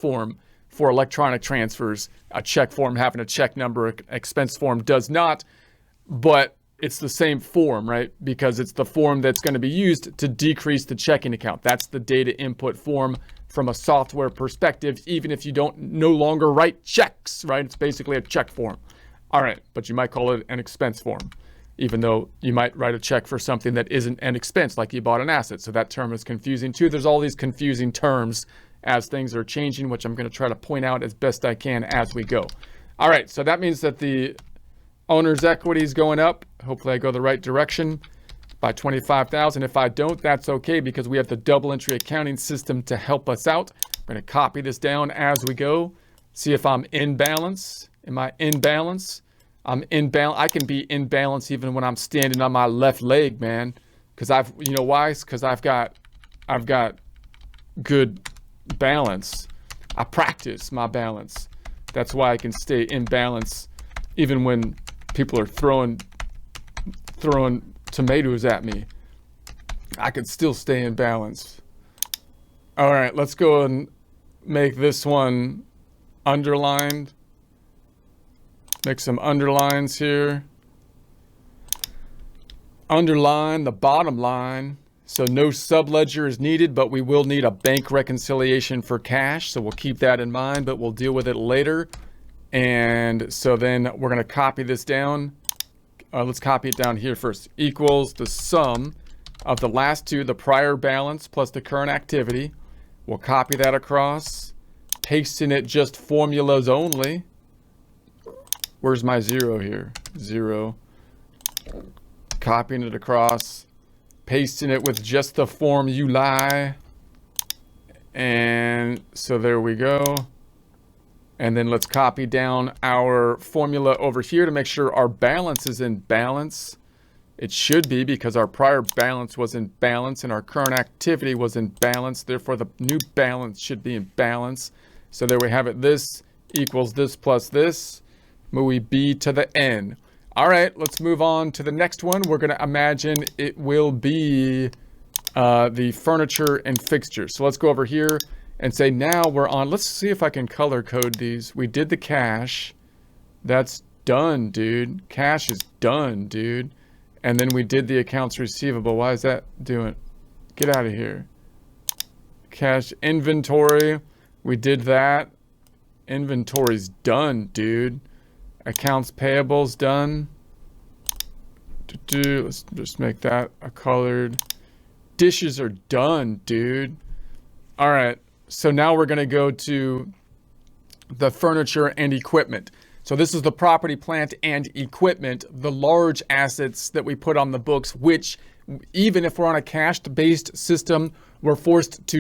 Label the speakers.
Speaker 1: form for electronic transfers. A check form having a check number, an expense form does not, but it's the same form, right? Because it's the form that's going to be used to decrease the checking account. That's the data input form from a software perspective, even if you don't no longer write checks, right? It's basically a check form. All right, but you might call it an expense form, even though you might write a check for something that isn't an expense, like you bought an asset. So that term is confusing too. There's all these confusing terms as things are changing, which I'm going to try to point out as best I can as we go. All right, so that means that the owner's equity is going up. Hopefully I go the right direction by 25,000. If I don't, that's okay, because we have the double entry accounting system to help us out. I'm going to copy this down as we go. See if I'm in balance. Am I in balance? I'm in balance. I can be in balance even when I'm standing on my left leg, man. Because you know why? Because I've got good balance. I practice my balance. That's why I can stay in balance even when people are throwing tomatoes at me. I can still stay in balance. All right, let's go and make this one underlined. Make some underlines here. Underline the bottom line. So no subledger is needed, but we will need a bank reconciliation for cash. So we'll keep that in mind, but we'll deal with it later. And so then we're going to copy this down. Let's copy it down here first. Equals the sum of the last two, the prior balance plus the current activity. We'll copy that across, pasting it just formulas only. Where's my 0 here? 0. Copying it across, pasting it with just the formulae. And so there we go. And then let's copy down our formula over here to make sure our balance is in balance. It should be, because our prior balance was in balance and our current activity was in balance. Therefore, the new balance should be in balance. So there we have it. This equals this plus this. Muy b to the n. All right, let's move on to the next one. We're going to imagine it will be the furniture and fixtures. So let's go over here and say now we're on. Let's see if I can color code these. We did the cash. That's done, dude. Cash is done, dude. And then we did the accounts receivable. Why is that doing? Get out of here. Cash inventory. We did that. Inventory's done, dude. Accounts payable's done. Let's just make that a colored. Dishes are done, dude. All right. So now we're going to go to the furniture and equipment. So this is the property, plant, and equipment, the large assets that we put on the books, which even if we're on a cash-based system, we're forced to